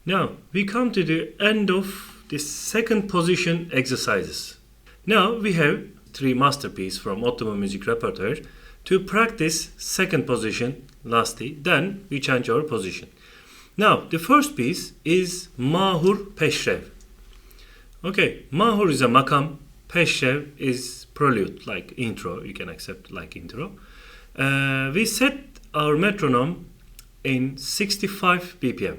Now we come to the end of the second position exercises. Now we have 3 masterpieces from Ottoman music repertoire to practice second position lastly, then we change our position. Now the first piece is Mahur Pesrev. Okay, Mahur is a makam, Pesrev is prelude, like intro, you can accept like intro. We set our metronome in 65 BPM.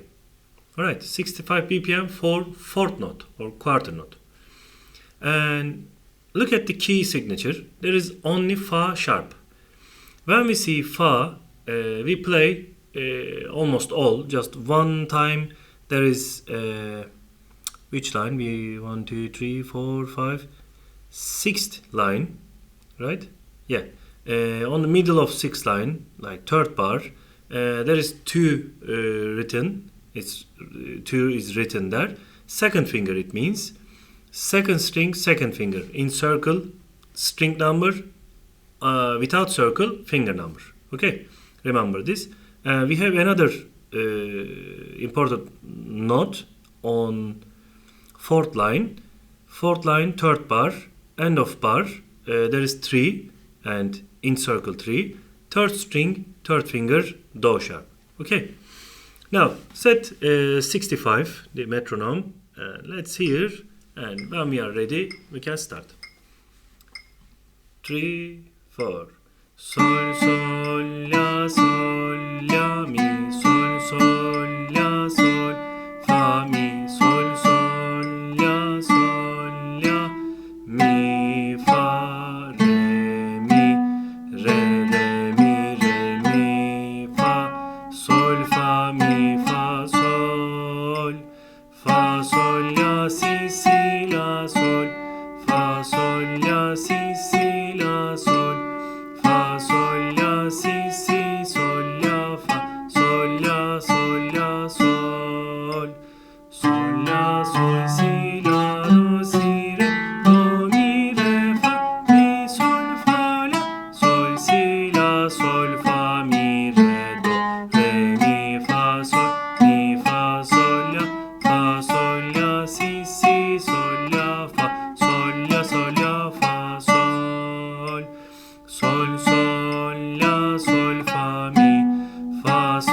Alright, 65 BPM for fourth note or quarter note. And look at the key signature. There is only Fa sharp. When we see Fa, we play almost all. Just one time there is which line? We 1, 2, 3, 4, 5, 6th line, right? Yeah. On the middle of 6th line, like third bar, there is 2 written. It's 2 is written there. Second finger it means second string, second finger in circle, string number, without circle, finger number. Okay, remember this. We have another important note on fourth line, third bar, end of bar. There is 3 and in circle 3, third string, third finger, do sharp. Okay. Now set 65 the metronome. Let's hear, and when we are ready we can start. 3, 4. Sol sol la mi sol sol la sol fa mi sol sol la mi fa re mi fa sol fa mi fa sol la si la sol fa sol la si la sol fa sol la si sol la fa sol la sol si la do si re do mi re fa mi sol fa la sol si la sol fa mi re do re mi fa sol la si sol la fa sol la fa sol la sol fa mi re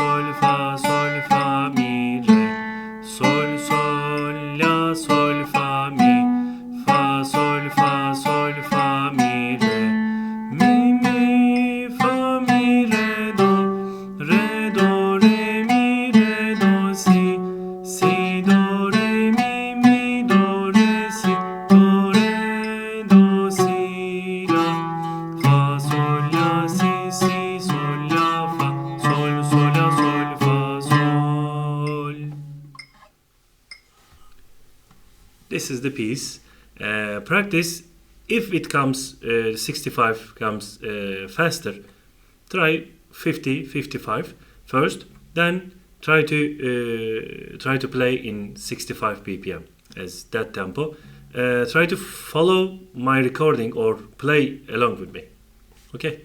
sol la sol fa mi fa mi re mi fa mi re do re mi re do si do re mi do re si do si la fa sol la si sol la fa sol la sol fa sol. This is the piece. Practice. If it comes 65 comes faster, try 50, 55 first, then try to play in 65 BPM as that tempo. Try to follow my recording or play along with me. Okay.